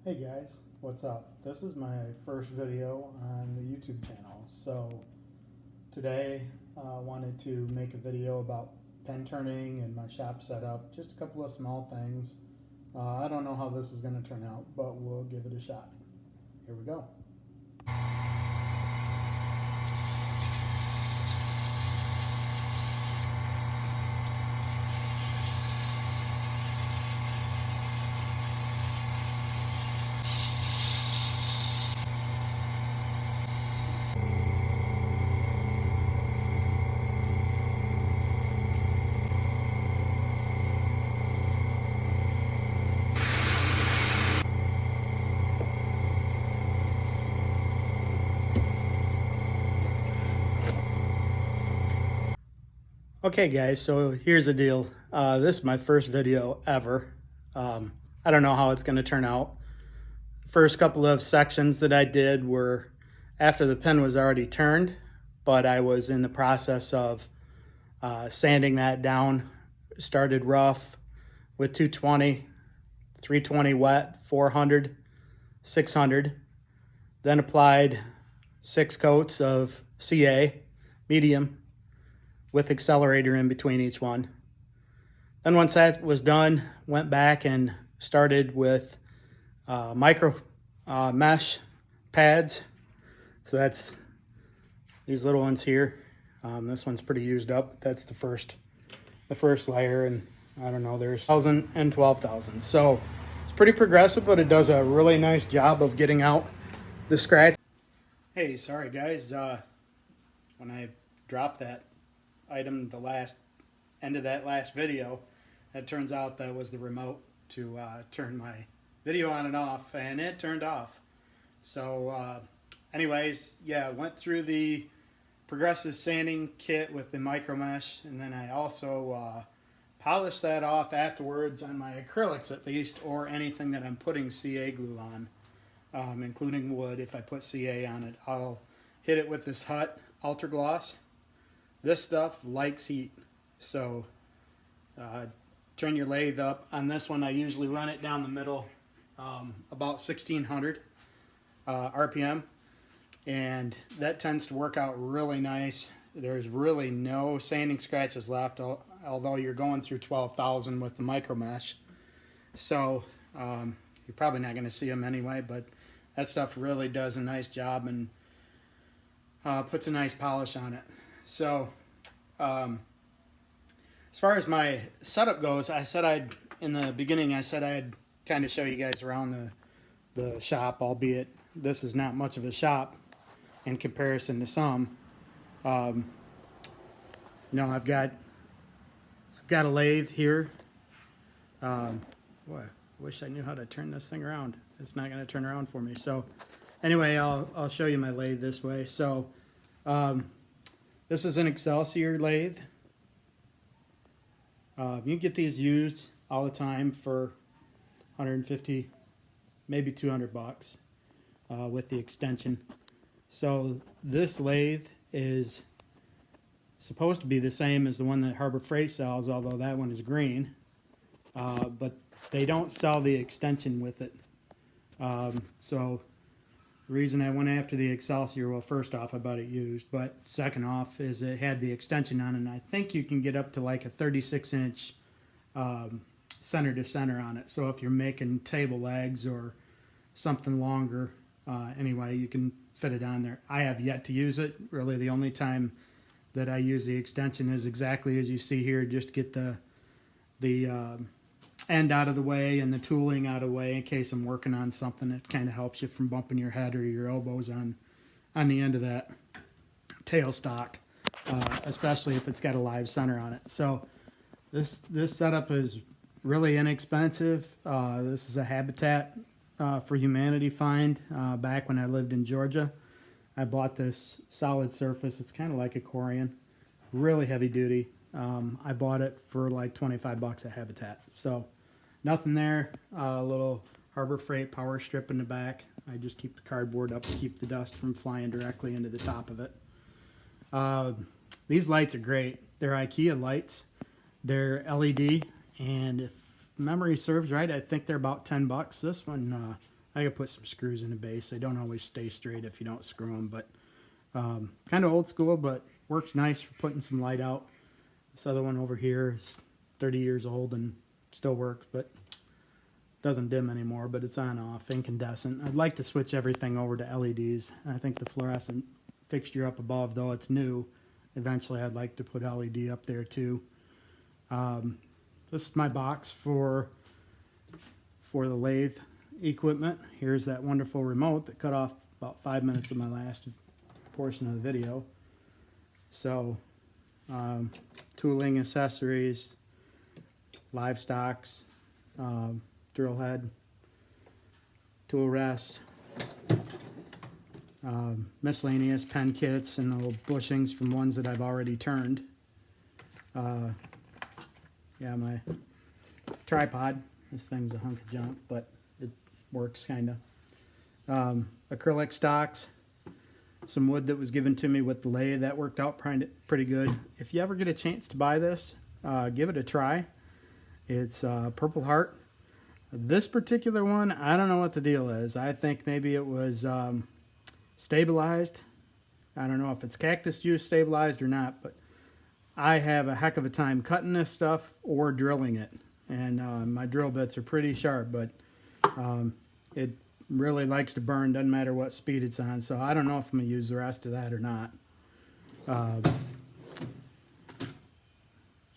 Hey guys, what's up? This is my first video on the YouTube channel. So today I wanted to make a video about pen turning and my shop setup. Just a couple of small things. I don't know how this is going to turn out, but we'll give it a shot. Here we go. Okay guys, so here's the deal. This is my first video ever. I don't know how it's going to turn out. First couple of sections that I did were after the pen was already turned, but I was in the process of sanding that down. Started rough with 220, 320 wet, 400, 600. Then applied 6 coats of CA, medium, with accelerator in between each one. Then once that was done, went back and started with micro mesh pads. So that's these little ones here. This one's pretty used up. That's the first layer, and I don't know, there's 1,000 and 12,000. So it's pretty progressive, but it does a really nice job of getting out the scratch. Hey, sorry guys, when I dropped that item, the end of that last video, it turns out that was the remote to turn my video on and off, and it turned off. So anyways, yeah, went through the progressive sanding kit with the micro mesh, and then I also polished that off afterwards on my acrylics at least, or anything that I'm putting CA glue on, including wood. If I put CA on it, I'll hit it with this Hut Ultra Gloss. This stuff likes heat, so turn your lathe up. On this one, I usually run it down the middle, about 1600 RPM, and that tends to work out really nice. There's really no sanding scratches left, although you're going through 12,000 with the micro mesh. So you're probably not going to see them anyway, but that stuff really does a nice job and puts a nice polish on it. So as far as my setup goes, in the beginning I said I'd kind of show you guys around the shop, albeit this is not much of a shop in comparison to some. You know, I've got a lathe here. Boy, I wish I knew how to turn this thing around. It's not going to turn around for me. So anyway, I'll show you my lathe this way. So this is an Excelsior lathe. You get these used all the time for 150, maybe 200 bucks with the extension. So this lathe is supposed to be the same as the one that Harbor Freight sells, although that one is green. But they don't sell the extension with it. So the reason I went after the Excelsior, well, first off, I bought it used, but second off is it had the extension on it, and I think you can get up to like a 36-inch center to center on it. So if you're making table legs or something longer, anyway, you can fit it on there. I have yet to use it. Really, the only time that I use the extension is exactly as you see here, just to get the end out of the way and the tooling out of the way in case I'm working on something. It kind of helps you from bumping your head or your elbows on the end of that tailstock, especially if it's got a live center on it. So this setup is really inexpensive. This is a Habitat for Humanity find back when I lived in Georgia. I bought this solid surface. It's kind of like a Corian, really heavy duty. I bought it for like 25 bucks at Habitat. So nothing there. A little Harbor Freight power strip in the back. I just keep the cardboard up to keep the dust from flying directly into the top of it. These lights are great. They're IKEA lights. They're LED, and if memory serves right, I think they're about 10 bucks. This one I could put some screws in the base. They don't always stay straight if you don't screw them, but kind of old school, but works nice for putting some light out. This other one over here is 30 years old and still works, but doesn't dim anymore, but it's on off, incandescent. I'd like to switch everything over to LEDs. I think the fluorescent fixture up above, though it's new, eventually I'd like to put LED up there too. This is my box for the lathe equipment. Here's that wonderful remote that cut off about 5 minutes of my last portion of the video. So tooling, accessories, livestocks, drill head, tool rests, miscellaneous pen kits and little bushings from ones that I've already turned. Yeah, my tripod. This thing's a hunk of junk, but it works kind of. Acrylic stocks, some wood that was given to me with the lathe that worked out pretty good. If you ever get a chance to buy this, give it a try. It's Purple Heart. This particular one, I don't know what the deal is. I think maybe it was stabilized. I don't know if it's cactus juice stabilized or not, but I have a heck of a time cutting this stuff or drilling it. And my drill bits are pretty sharp, but it really likes to burn, doesn't matter what speed it's on. So I don't know if I'm going to use the rest of that or not. So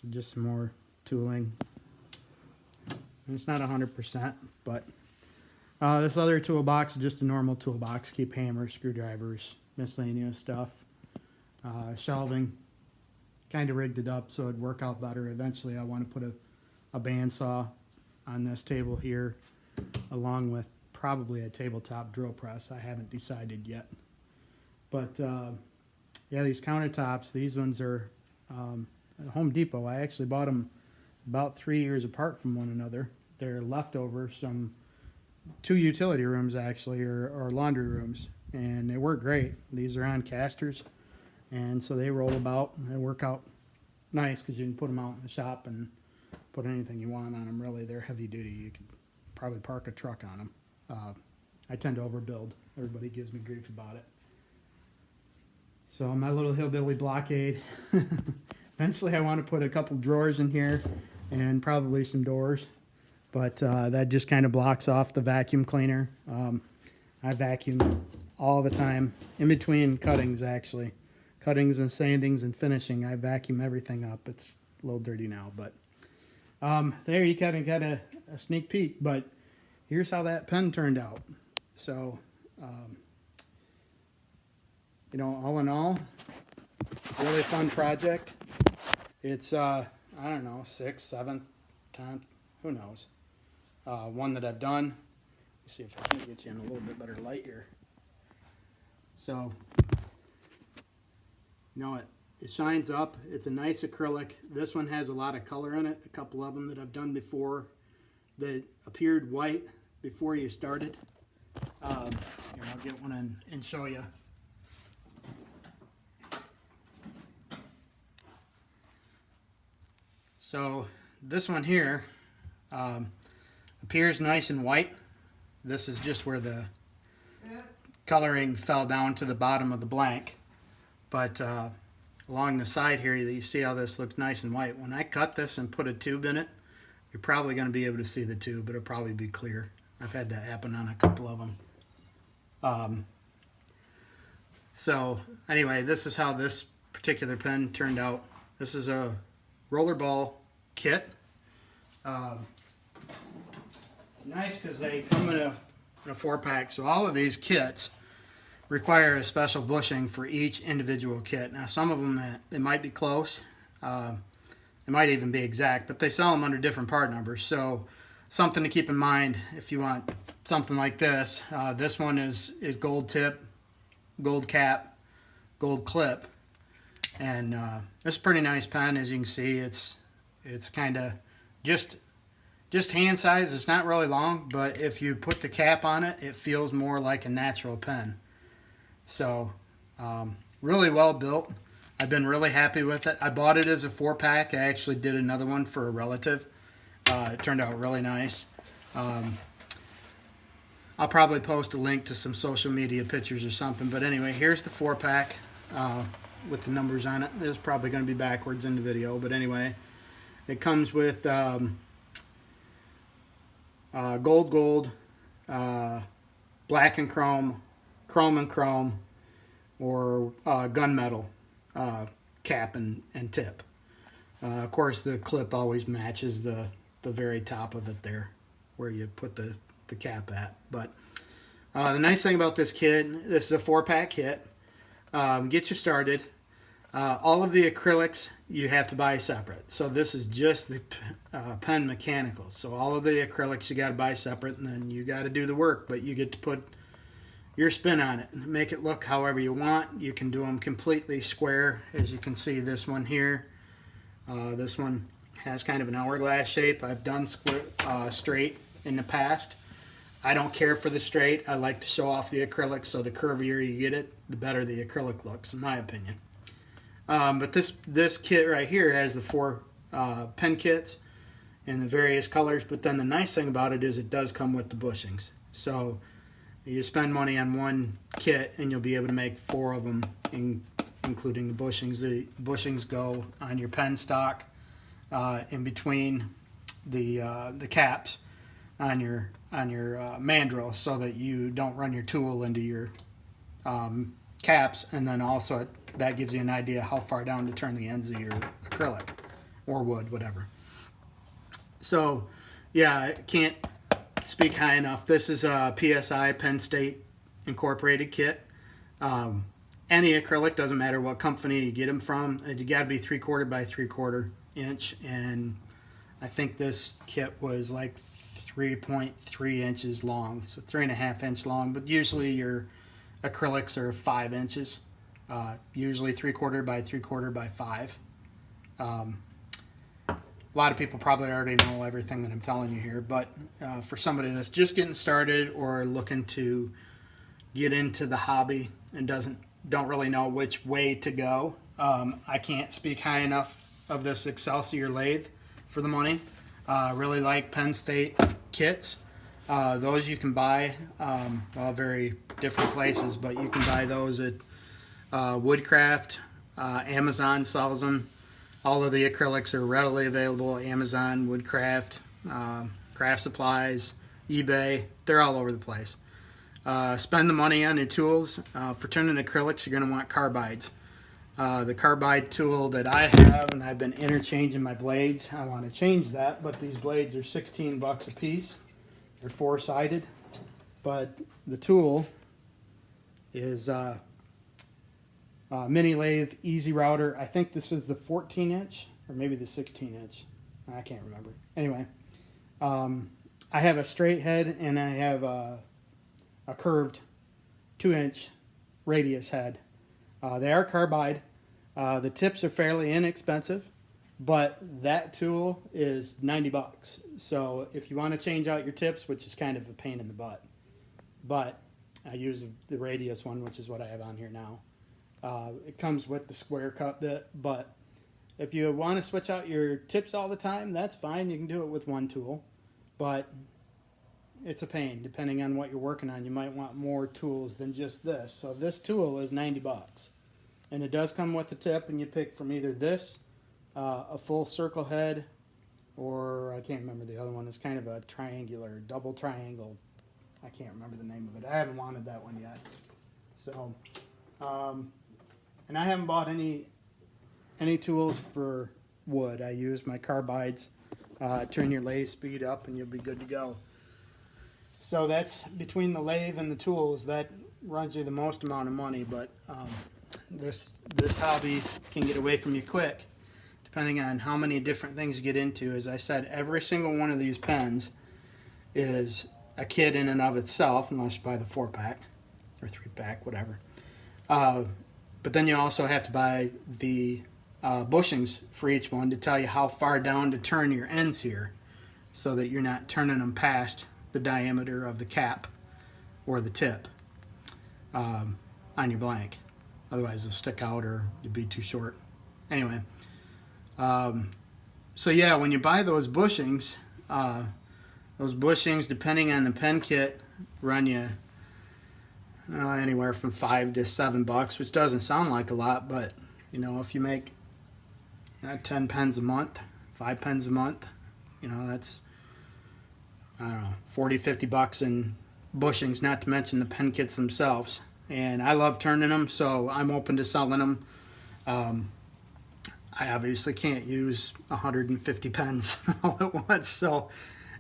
just some more tooling. And it's not 100%, but this other toolbox is just a normal toolbox. Keep hammers, screwdrivers, miscellaneous stuff. Shelving. Kind of rigged it up so it'd work out better. Eventually I want to put a bandsaw on this table here, along with probably a tabletop drill press. I haven't decided yet. But yeah, these countertops, these ones are at Home Depot. I actually bought them about 3 years apart from one another. They're leftovers from 2 utility rooms actually, or laundry rooms, and they work great. These are on casters, and so they roll about and they work out nice because you can put them out in the shop and put anything you want on them. Really, they're heavy duty. You could probably park a truck on them. I tend to overbuild. Everybody gives me grief about it. So my little hillbilly blockade. Eventually I want to put a couple drawers in here and probably some doors, but that just kind of blocks off the vacuum cleaner. I vacuum all the time, in between cuttings actually. Cuttings and sandings and finishing, I vacuum everything up. It's a little dirty now, but there you kind of got a sneak peek, but here's how that pen turned out. So, you know, all in all, really fun project. It's, I don't know, 6th, 7th, 10th, who knows. One that I've done. Let's see if I can get you in a little bit better light here. So, you know, it shines up. It's a nice acrylic. This one has a lot of color in it. A couple of them that I've done before that appeared white before you started. Here, I'll get one and show you. So this one here appears nice and white. This is just where the coloring fell down to the bottom of the blank. But along the side here, you see how this looks nice and white. When I cut this and put a tube in it, you're probably going to be able to see the tube, but it'll probably be clear. I've had that happen on a couple of them. So anyway, this is how this particular pen turned out. This is a rollerball kit. Nice because they come in a 4-pack. So all of these kits require a special bushing for each individual kit. Now some of them, they might be close. It might even be exact, but they sell them under different part numbers. So something to keep in mind if you want something like this. This one is gold tip, gold cap, gold clip. And it's a pretty nice pen. As you can see, it's kind of just hand size. It's not really long, but if you put the cap on it, it feels more like a natural pen. So really well built. I've been really happy with it. I bought it as a 4-pack. I actually did another one for a relative. It turned out really nice. On I'll probably post a link to some social media pictures or something. But anyway, here's the 4-pack with the numbers on it. It's probably going to be backwards in the video, but anyway, it comes with gold, black and chrome, chrome and chrome, or gunmetal cap and tip. Of course, the clip always matches the very top of it there, where you put the cap at. But the nice thing about this kit, this is a 4-pack kit. Get you started. All of the acrylics you have to buy separate. So this is just the pen mechanicals. So all of the acrylics you got to buy separate, and then you got to do the work. But you get to put your spin on it, make it look however you want. You can do them completely square, as you can see. This one here, this one has kind of an hourglass shape. I've done square, straight in the past. I don't care for the straight. I like to show off the acrylic, so the curvier you get it, the better the acrylic looks, in my opinion. But this kit right here has the 4 pen kits in the various colors. But then the nice thing about it is it does come with the bushings. So you spend money on one kit and you'll be able to make 4 of them, including the bushings. The bushings go on your pen stock in between the caps on your mandrel, so that you don't run your tool into your caps, and then also that gives you an idea how far down to turn the ends of your acrylic or wood, whatever. So yeah, I can't speak high enough. This is a PSI, Penn State Incorporated kit. Any acrylic, doesn't matter what company you get them from, you got to be 3/4 by 3/4 inch, and I think this kit was like 3.3 inches long, so 3.5 inch long. But usually your acrylics are 5 inches, usually 3/4 by 3/4 by 5. A lot of people probably already know everything that I'm telling you here, but for somebody that's just getting started or looking to get into the hobby and don't really know which way to go, I can't speak high enough of this Excelsior lathe for the money. Really like Penn State kits. Those you can buy very different places, but you can buy those at Woodcraft. Amazon sells them. All of the acrylics are readily available. Amazon, Woodcraft, Craft Supplies, eBay. They're all over the place. Spend the money on your tools. For turning acrylics, you're going to want carbides. The carbide tool that I have, and I've been interchanging my blades. I want to change that, but these blades are 16 bucks a piece. They're 4-sided, but the tool is mini lathe easy router. I think this is the 14 inch or maybe the 16 inch. I can't remember. Anyway, I have a straight head and I have a curved 2-inch radius head. They are carbide. The tips are fairly inexpensive, but that tool is 90 bucks. So if you want to change out your tips, which is kind of a pain in the butt, but I use the radius one, which is what I have on here now. It comes with the square cut bit, but if you want to switch out your tips all the time, that's fine. You can do it with one tool, but it's a pain. Depending on what you're working on, you might want more tools than just this. So this tool is 90 bucks. And it does come with a tip, and you pick from either this, a full circle head, or I can't remember the other one. It's kind of a triangular, double triangle. I can't remember the name of it. I haven't wanted that one yet. So, and I haven't bought any tools for wood. I use my carbides. Turn your lathe speed up, and you'll be good to go. So that's between the lathe and the tools, that runs you the most amount of money, but this hobby can get away from you quick depending on how many different things you get into. As I said, every single one of these pens is a kit in and of itself, unless you buy the 4-pack or 3-pack, whatever. But then you also have to buy the bushings for each one to tell you how far down to turn your ends here, so that you're not turning them past the diameter of the cap or the tip on your blank. Otherwise they'll stick out or you'll be too short. Anyway, so yeah, when you buy those bushings, depending on the pen kit, run you anywhere from $5 to $7, which doesn't sound like a lot, but you know, if you make 10 pens a month, 5 pens a month, you know, that's, I don't know, 40, $50 in bushings, not to mention the pen kits themselves. And I love turning them, so I'm open to selling them. I obviously can't use 150 pens all at once, so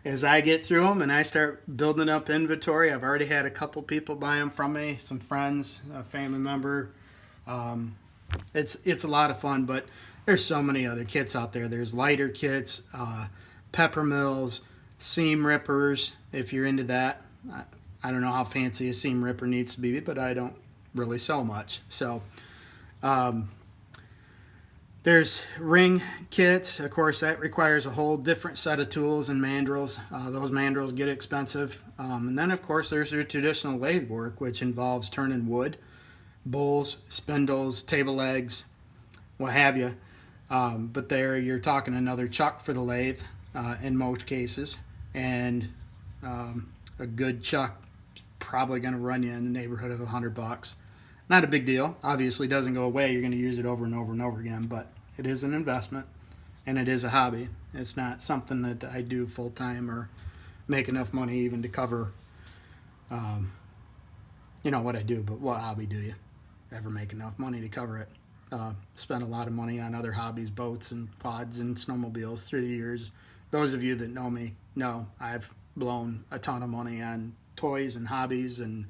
as I get through them and I start building up inventory, I've already had a couple people buy them from me, some friends, a family member. It's a lot of fun, but there's so many other kits out there. There's lighter kits, pepper mills, seam rippers, if you're into that. I don't know how fancy a seam ripper needs to be, but I don't really sell much. So there's ring kits. Of course, that requires a whole different set of tools and mandrels. Those mandrels get expensive. And then, of course, there's your traditional lathe work, which involves turning wood, bowls, spindles, table legs, what have you. But there you're talking another chuck for the lathe in most cases. And a good chuck is probably going to run you in the neighborhood of $100. Not a big deal. Obviously, it doesn't go away. You're going to use it over and over and over again, but it is an investment, and it is a hobby. It's not something that I do full-time or make enough money even to cover, you know, what I do. But what hobby do you ever make enough money to cover it? Spent a lot of money on other hobbies, boats and quads and snowmobiles through the years. Those of you that know me know I've blown a ton of money on toys and hobbies and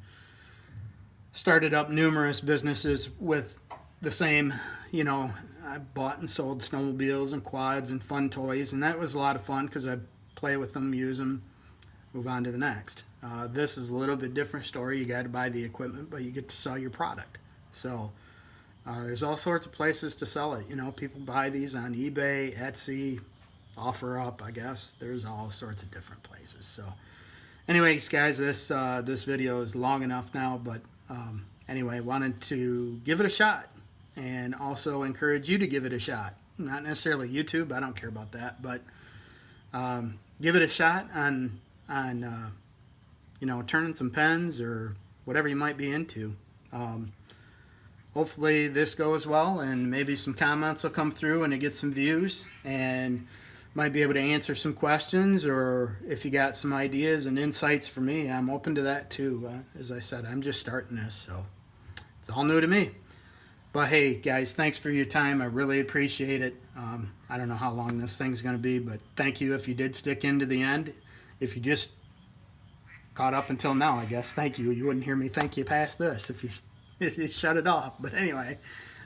started up numerous businesses with the same, you know, I bought and sold snowmobiles and quads and fun toys, and that was a lot of fun because I play with them, use them, move on to the next. This is a little bit different story. You got to buy the equipment, but you get to sell your product. So there's all sorts of places to sell it. You know, people buy these on eBay, Etsy, OfferUp, I guess. There's all sorts of different places. So anyways, guys, this video is long enough now, but anyway, wanted to give it a shot and also encourage you to give it a shot. Not necessarily YouTube, I don't care about that, but give it a shot on you know, turning some pens or whatever you might be into. Hopefully this goes well, and maybe some comments will come through and it gets some views, and might be able to answer some questions, or if you got some ideas and insights for me, I'm open to that too. As I said, I'm just starting this, so it's all new to me. But hey, guys, thanks for your time. I really appreciate it. I don't know how long this thing's going to be, but thank you if you did stick into the end. If you just caught up until now, I guess, thank you. You wouldn't hear me thank you past this if you shut it off. But anyway,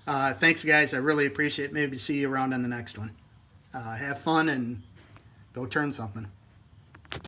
thanks, guys. I really appreciate it. Maybe see you around on the next one. Have fun and go turn something.